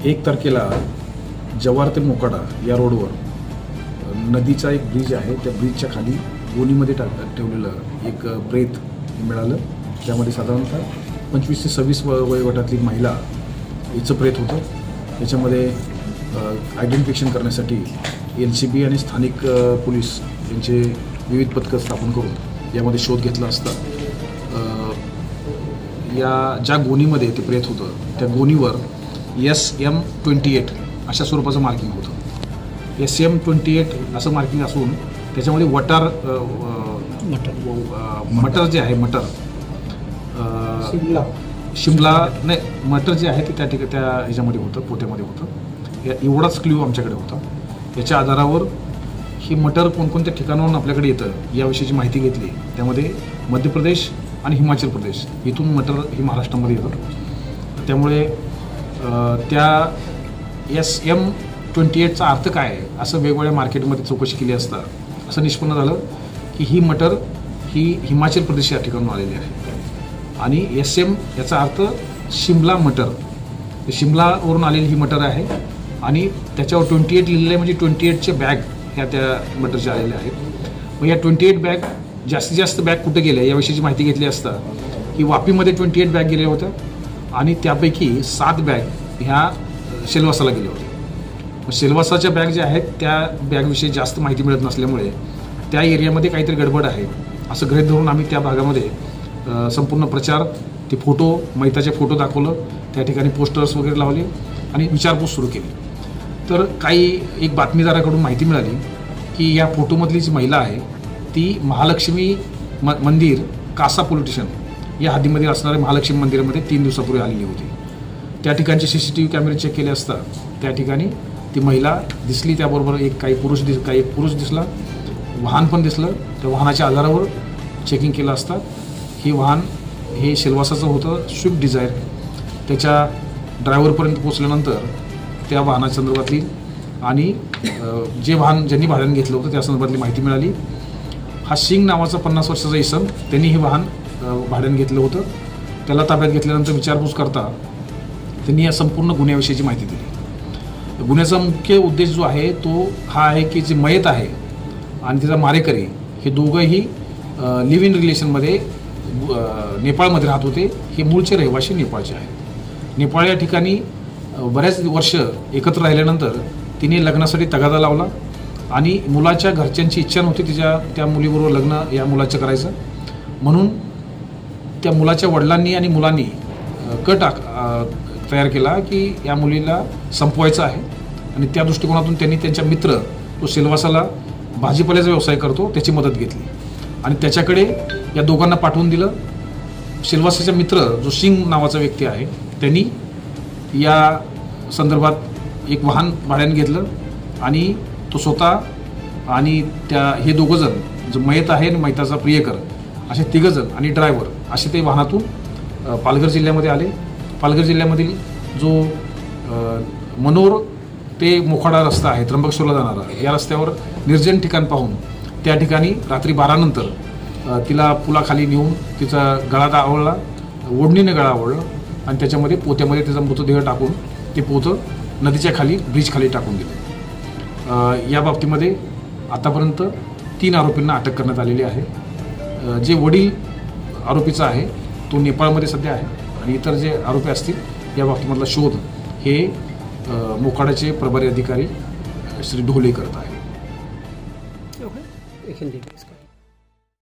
1 तारखेला जव्हार ते मोकाडा या रोडवर नदीचा एक ब्रिज आहे, त्या ब्रिजच्या खाली गोणीमध्ये ठेवलेलं एक प्रेत मिळालं. त्यामध्ये साधारणतः 25 ते 26 वयोगटातली महिला हिचं प्रेत होतं. त्याच्यामध्ये आयडेंटिफिकेशन करण्यासाठी LCB आणि स्थानिक पोलीस यांचे विविध पथकं स्थापन करून यामध्ये शोध घेतला असता या ज्या गोणीमध्ये ते प्रेत होतं त्या गोणीवर SM-28 अशा स्वरूपाचं मार्किंग होतं. SM-28 असं मार्किंग असून त्याच्यामध्ये मटर जे आहे शिमला नाही मटर जे आहे ते त्या ह्याच्यामध्ये होतं, पोत्यामध्ये होतं. एवढाच क्ल्यू आमच्याकडे होता. याच्या आधारावर ही मटर कोणकोणत्या ठिकाणावरून आपल्याकडे येतं याविषयीची माहिती घेतली. त्यामध्ये मध्य प्रदेश आणि हिमाचल प्रदेश इथून मटर ही महाराष्ट्रामध्ये येतं. त्यामुळे त्या SM-28चा अर्थ काय आहे असं वेगवेगळ्या मार्केटमध्ये चौकशी केली असता असं निष्पन्न झालं की ही मटर ही हिमाचल प्रदेश या ठिकाणून आलेली आहे आणि SM याचा अर्थ शिमला मटर, शिमलावरून आलेली ही मटर आहे आणि त्याच्यावर 28 लिहिलेलं आहे, म्हणजे 28चे बॅग ह्या त्या मटरच्या आलेल्या आहेत. मग या 28 बॅग जास्तीत जास्त बॅग कुठे गेल्या याविषयीची माहिती घेतली असता की वापीमध्ये 28 बॅग गेल्या होत्या आणि त्यापैकी 7 बॅग ह्या सेलवासाला गेल्या होत्या. सेलवासाच्या बॅग ज्या आहेत त्या बॅगविषयी जास्त माहिती मिळत नसल्यामुळे त्या एरियामध्ये काहीतरी गडबड आहे असं गृहीत धरून आम्ही त्या भागामध्ये संपूर्ण प्रचार, ते फोटो, मैताचे फोटो दाखवलं, त्या ठिकाणी पोस्टर्स वगैरे लावले आणि विचारपूस सुरू केली. तर एक बातमीदाराकडून माहिती मिळाली की या फोटोमधली जी महिला आहे ती महालक्ष्मी मंदिर कासा पोलीस स्टेशन या हद्दीमध्ये असणाऱ्या महालक्ष्मी मंदिरामध्ये 3 दिवसापूर्वी आलेली होती. त्या ठिकाणचे CCTV कॅमेरे चेक केले असता त्या ठिकाणी ती महिला दिसली. त्याबरोबर एक पुरुष दिसला, वाहन पण दिसलं. त्या वाहनाच्या आधारावर चेकिंग केलं असता हे वाहन हे सेलवासाचं होतं, स्विफ्ट डिझायर. त्याच्या ड्रायव्हरपर्यंत पोचल्यानंतर त्या वाहनासंदर्भातली आणि जे वाहन ज्यांनी भाड्याने घेतलं होतं त्या संदर्भातली माहिती मिळाली. हा सिंग नावाचा 50 वर्षाचा इसम, त्यांनी हे वाहन भाड्याने घेतलं होतं. त्याला ताब्यात घेतल्यानंतर विचारपूस करता त्यांनी या संपूर्ण गुन्ह्याविषयीची माहिती दिली. गुन्ह्याचा मुख्य उद्देश जो आहे तो हा आहे की जे मयत आहे आणि तिचा मारेकरी हे दोघंही लिव्ह इन रिलेशनमध्ये नेपाळमध्ये राहत होते. हे मूळचे रहिवासी नेपाळचे आहेत. नेपाळ या ठिकाणी बऱ्याच वर्ष एकत्र राहिल्यानंतर तिने लग्नासाठी तगादा लावला आणि मुलाच्या घरच्यांची इच्छा नव्हती त्या मुलीबरोबर लग्न या मुलाचं करायचं. म्हणून त्या मुलाच्या वडिलांनी आणि मुलांनी कट तयार केला की या मुलीला संपवायचं आहे आणि त्या दृष्टिकोनातून त्यांनी त्यांच्या मित्र तो सेलवासाला भाजीपाल्याचा व्यवसाय करतो त्याची मदत घेतली आणि त्याच्याकडे या दोघांना पाठवून दिलं. सेलवासाचा मित्र जो सिंग नावाचा व्यक्ती आहे त्यांनी या संदर्भात एक वाहन भाड्याने घेतलं आणि तो स्वतः आणि हे दोघंजण जो मयत आहे आणि मयताचा प्रियकर असे 3 जण आणि ड्रायव्हर असे ते वाहनातून पालघर जिल्ह्यामध्ये आले. पालघर जिल्ह्यामधील जो मनोर ते मोखाडा रस्ता आहे त्र्यंबकेश्वरला जाणारा, या रस्त्यावर निर्जन ठिकाण पाहून त्या ठिकाणी रात्री 12 नंतर तिला पुलाखाली नेऊन तिचा गळा आवळला, ओढणीने गळा आवळला आणि त्याच्यामध्ये पोत्यामध्ये तिचा मृतदेह टाकून ते पोतं नदीच्या खाली ब्रिज खाली टाकून दिलं. या बाबतीमध्ये आतापर्यंत 3 आरोपींना अटक करण्यात आलेली आहे. जे वडील आरोपीचा आहे तो नेपाळमध्ये सध्या आहे आणि इतर जे आरोपी असतील या बाबतीमधला शोध हे मोखाड्याचे प्रभारी अधिकारी श्री ढोले करत आहे.